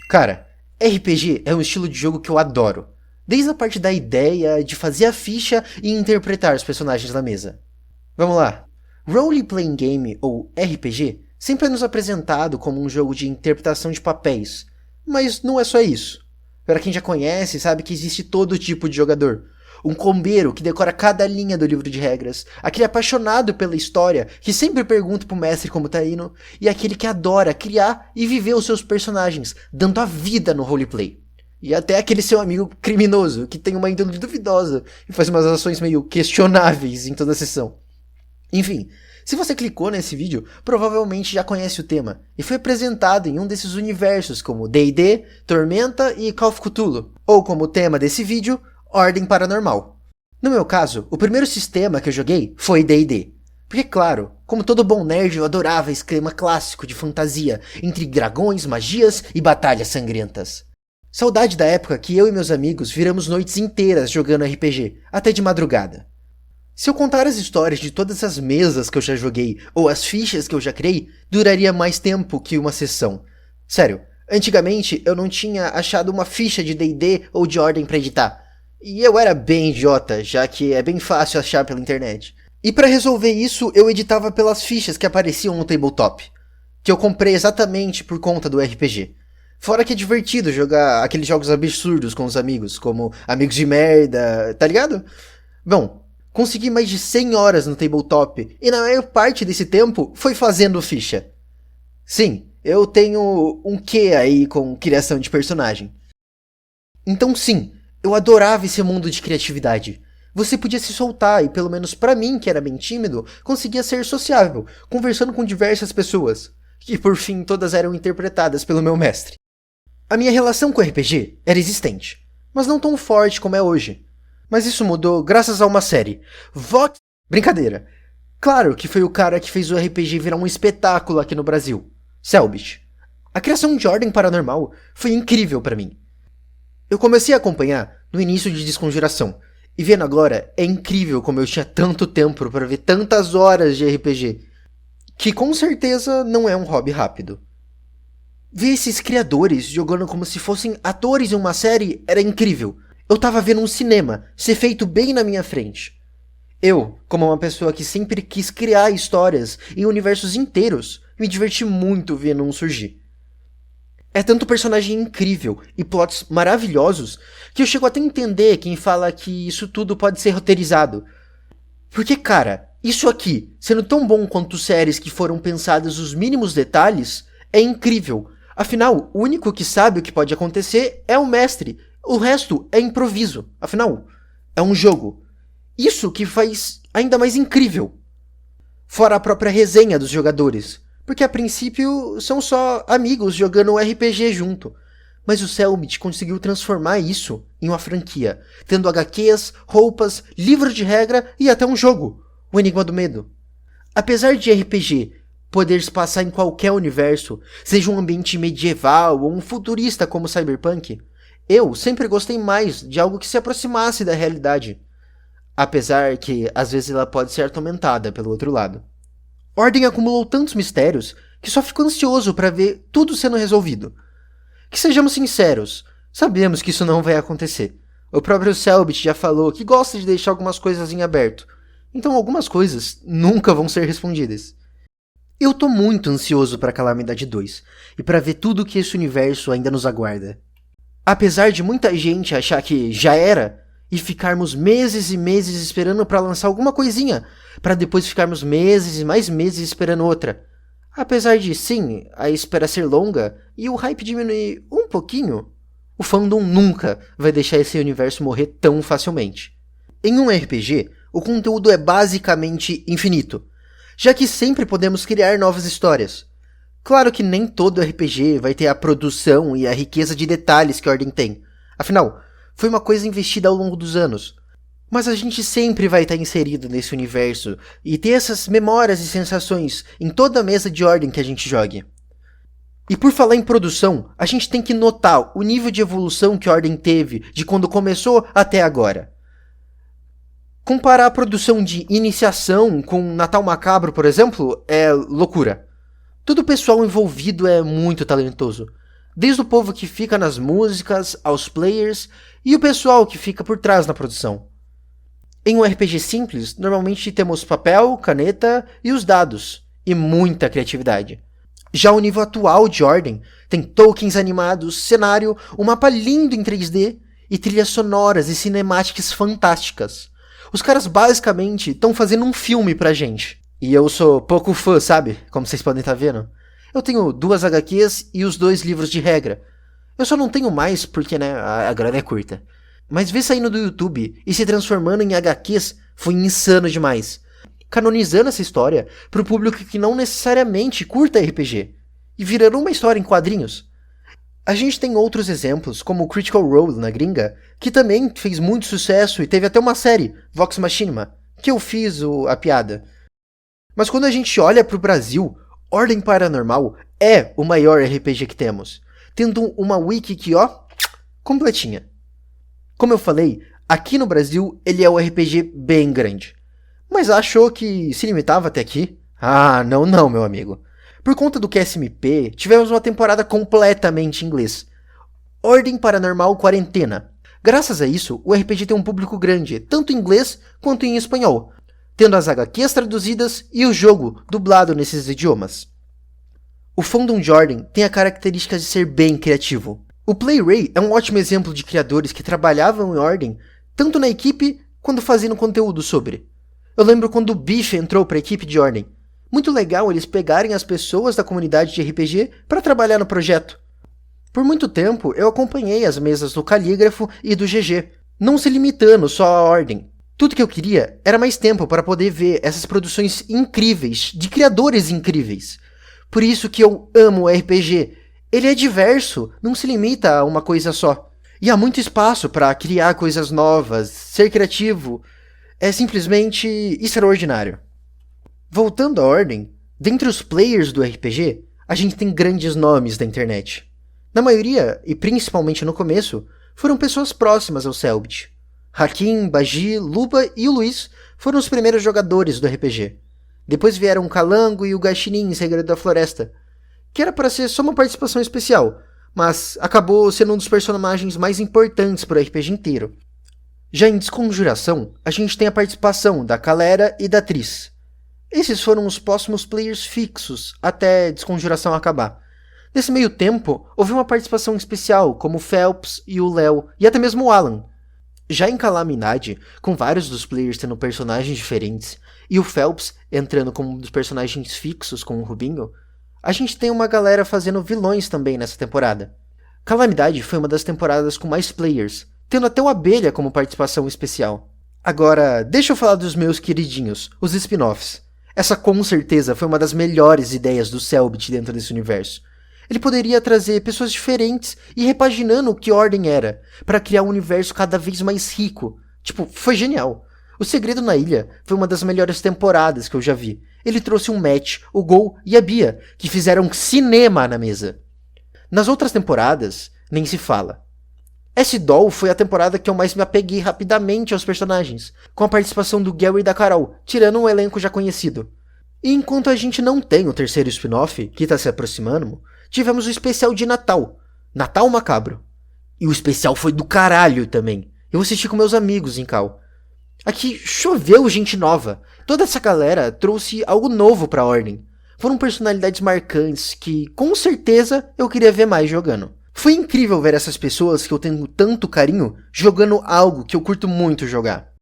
Cara, RPG é um estilo de jogo que eu adoro. Desde a parte da ideia, de fazer a ficha e interpretar os personagens na mesa. Vamos lá. Role Playing Game, ou RPG, sempre é nos apresentado como um jogo de interpretação de papéis. Mas não é só isso. Para quem já conhece, sabe que existe todo tipo de jogador. Um combeiro que decora cada linha do livro de regras, aquele apaixonado pela história que sempre pergunta pro mestre como tá indo, e aquele que adora criar e viver os seus personagens, dando a vida no roleplay. E até aquele seu amigo criminoso, que tem uma índole duvidosa e faz umas ações meio questionáveis em toda a sessão. Enfim, se você clicou nesse vídeo, provavelmente já conhece o tema, e foi apresentado em um desses universos como D&D, Tormenta e Call of Cthulhu, ou como tema desse vídeo, Ordem Paranormal. No meu caso, o primeiro sistema que eu joguei foi D&D. Porque claro, como todo bom nerd, eu adorava esse clima clássico de fantasia, entre dragões, magias e batalhas sangrentas. Saudade da época que eu e meus amigos viramos noites inteiras jogando RPG, até de madrugada. Se eu contar as histórias de todas as mesas que eu já joguei, ou as fichas que eu já criei, duraria mais tempo que uma sessão. Sério, antigamente eu não tinha achado uma ficha de D&D ou de Ordem pra editar. E eu era bem idiota, já que é bem fácil achar pela internet. E pra resolver isso, eu editava pelas fichas que apareciam no tabletop, que eu comprei exatamente por conta do RPG. Fora que é divertido jogar aqueles jogos absurdos com os amigos, como Amigos de Merda, tá ligado? Bom, consegui mais de 100 horas no tabletop, e na maior parte desse tempo foi fazendo ficha. Sim, eu tenho um quê aí com criação de personagem. Então sim, eu adorava esse mundo de criatividade. Você podia se soltar e, pelo menos pra mim, que era bem tímido, conseguia ser sociável, conversando com diversas pessoas, que por fim todas eram interpretadas pelo meu mestre. A minha relação com o RPG era existente, mas não tão forte como é hoje. Mas isso mudou graças a uma série. Brincadeira. Claro que foi o cara que fez o RPG virar um espetáculo aqui no Brasil. Cellbit. A criação de Ordem Paranormal foi incrível pra mim. Eu comecei a acompanhar no início de Desconjuração, e vendo agora é incrível como eu tinha tanto tempo para ver tantas horas de RPG, que com certeza não é um hobby rápido. Ver esses criadores jogando como se fossem atores em uma série era incrível. Eu tava vendo um cinema ser feito bem na minha frente. Eu, como uma pessoa que sempre quis criar histórias em universos inteiros, me diverti muito vendo um surgir. É tanto personagem incrível e plots maravilhosos que eu chego até a entender quem fala que isso tudo pode ser roteirizado. Porque, cara, isso aqui, sendo tão bom quanto séries que foram pensadas os mínimos detalhes, é incrível. Afinal, o único que sabe o que pode acontecer é o mestre. O resto é improviso. Afinal, é um jogo. Isso que faz ainda mais incrível. Fora a própria resenha dos jogadores. Porque a princípio são só amigos jogando um RPG junto. Mas o Cellbit conseguiu transformar isso em uma franquia, tendo HQs, roupas, livro de regra e até um jogo, o Enigma do Medo. Apesar de RPG poder se passar em qualquer universo, seja um ambiente medieval ou um futurista como Cyberpunk, eu sempre gostei mais de algo que se aproximasse da realidade. Apesar que às vezes ela pode ser atormentada pelo outro lado. Ordem acumulou tantos mistérios que só fico ansioso para ver tudo sendo resolvido. Que sejamos sinceros, sabemos que isso não vai acontecer. O próprio Cellbit já falou que gosta de deixar algumas coisas em aberto, então algumas coisas nunca vão ser respondidas. Eu tô muito ansioso para Calamidade 2 e para ver tudo que esse universo ainda nos aguarda. Apesar de muita gente achar que já era, e ficarmos meses e meses esperando para lançar alguma coisinha, para depois ficarmos meses e mais meses esperando outra. Apesar de, sim, a espera ser longa e o hype diminuir um pouquinho, o fandom nunca vai deixar esse universo morrer tão facilmente. Em um RPG, o conteúdo é basicamente infinito, já que sempre podemos criar novas histórias. Claro que nem todo RPG vai ter a produção e a riqueza de detalhes que a Ordem tem. Afinal, foi uma coisa investida ao longo dos anos. Mas a gente sempre vai estar inserido nesse universo e ter essas memórias e sensações em toda a mesa de Ordem que a gente jogue. E por falar em produção, a gente tem que notar o nível de evolução que a Ordem teve de quando começou até agora. Comparar a produção de Iniciação com Natal Macabro, por exemplo, é loucura. Todo o pessoal envolvido é muito talentoso. Desde o povo que fica nas músicas, aos players e o pessoal que fica por trás na produção. Em um RPG simples, normalmente temos papel, caneta e os dados, e muita criatividade. Já o nível atual de Ordem tem tokens animados, cenário, um mapa lindo em 3D e trilhas sonoras e cinemáticas fantásticas. Os caras basicamente estão fazendo um filme pra gente. E eu sou pouco fã, sabe? Como vocês podem estar vendo. Eu tenho 2 HQs e os 2 livros de regra. Eu só não tenho mais porque, né, a grana é curta. Mas ver saindo do YouTube e se transformando em HQs foi insano demais. Canonizando essa história pro público que não necessariamente curta RPG. E virando uma história em quadrinhos. A gente tem outros exemplos, como o Critical Role na gringa, que também fez muito sucesso e teve até uma série, Vox Machina, que eu fiz a piada. Mas quando a gente olha pro Brasil, Ordem Paranormal é o maior RPG que temos, tendo uma wiki que, ó, completinha. Como eu falei, aqui no Brasil ele é um RPG bem grande. Mas achou que se limitava até aqui? Ah, não, meu amigo. Por conta do QSMP, tivemos uma temporada completamente em inglês. Ordem Paranormal Quarentena. Graças a isso, o RPG tem um público grande, tanto em inglês quanto em espanhol, tendo as HQs traduzidas e o jogo dublado nesses idiomas. O fandom de Ordem tem a característica de ser bem criativo. O Playray é um ótimo exemplo de criadores que trabalhavam em Ordem, tanto na equipe quanto fazendo conteúdo sobre. Eu lembro quando o Biff entrou para a equipe de Ordem. Muito legal eles pegarem as pessoas da comunidade de RPG para trabalhar no projeto. Por muito tempo eu acompanhei as mesas do Calígrafo e do GG, não se limitando só à Ordem. Tudo que eu queria era mais tempo para poder ver essas produções incríveis, de criadores incríveis. Por isso que eu amo o RPG. Ele é diverso, não se limita a uma coisa só. E há muito espaço para criar coisas novas, ser criativo. É simplesmente extraordinário. Voltando à Ordem, dentre os players do RPG, a gente tem grandes nomes da internet. Na maioria, e principalmente no começo, foram pessoas próximas ao Cellbit. Hakim, Bagi, Luba e o Luiz foram os primeiros jogadores do RPG. Depois vieram o Calango e o Gashinin em Segredo da Floresta, que era para ser só uma participação especial, mas acabou sendo um dos personagens mais importantes para o RPG inteiro. Já em Desconjuração, a gente tem a participação da Calera e da Tris. Esses foram os próximos players fixos até Desconjuração acabar. Nesse meio tempo, houve uma participação especial, como o Phelps e o Léo, e até mesmo o Alan. Já em Calamidade, com vários dos players tendo personagens diferentes, e o Phelps entrando como um dos personagens fixos com o Rubinho, a gente tem uma galera fazendo vilões também nessa temporada. Calamidade foi uma das temporadas com mais players, tendo até o Abelha como participação especial. Agora, deixa eu falar dos meus queridinhos, os spin-offs. Essa com certeza foi uma das melhores ideias do Cellbit dentro desse universo. Ele poderia trazer pessoas diferentes e repaginando o que Ordem era, para criar um universo cada vez mais rico. Foi genial. O Segredo na Ilha foi uma das melhores temporadas que eu já vi. Ele trouxe um Matt, o Gol e a Bia, que fizeram cinema na mesa. Nas outras temporadas, nem se fala. S-Doll foi a temporada que eu mais me apeguei rapidamente aos personagens, com a participação do Gary e da Carol, tirando um elenco já conhecido. E enquanto a gente não tem o terceiro spin-off, que está se aproximando, tivemos o especial de Natal, Natal Macabro. E o especial foi do caralho também. Eu assisti com meus amigos em Cal. Aqui choveu gente nova. Toda essa galera trouxe algo novo pra Ordem. Foram personalidades marcantes que, com certeza, eu queria ver mais jogando. Foi incrível ver essas pessoas que eu tenho tanto carinho jogando algo que eu curto muito jogar.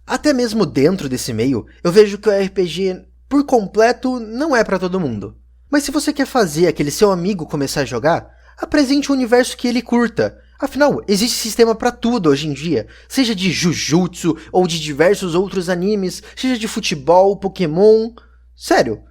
Até mesmo dentro desse meio, eu vejo que o RPG, por completo, não é pra todo mundo. Mas se você quer fazer aquele seu amigo começar a jogar, apresente um universo que ele curta. Afinal, existe sistema pra tudo hoje em dia, seja de Jujutsu ou de diversos outros animes, seja de futebol, Pokémon. Sério,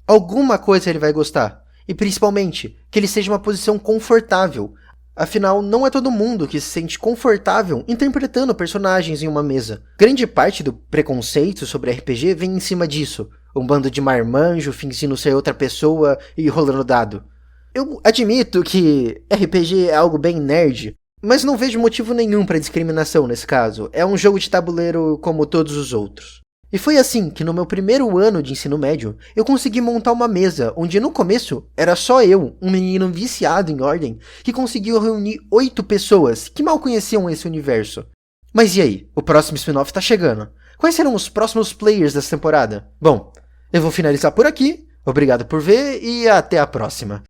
alguma coisa ele vai gostar. E principalmente, que ele seja uma posição confortável. Afinal, não é todo mundo que se sente confortável interpretando personagens em uma mesa. Grande parte do preconceito sobre RPG vem em cima disso. Um bando de marmanjo fingindo ser outra pessoa e rolando dado. Eu admito que RPG é algo bem nerd, mas não vejo motivo nenhum para discriminação nesse caso. É um jogo de tabuleiro como todos os outros. E foi assim que no meu primeiro ano de ensino médio, eu consegui montar uma mesa onde no começo era só eu, um menino viciado em Ordem, que conseguiu reunir 8 pessoas que mal conheciam esse universo. Mas e aí? O próximo spin-off tá chegando. Quais serão os próximos players dessa temporada? Bom, eu vou finalizar por aqui. Obrigado por ver e até a próxima.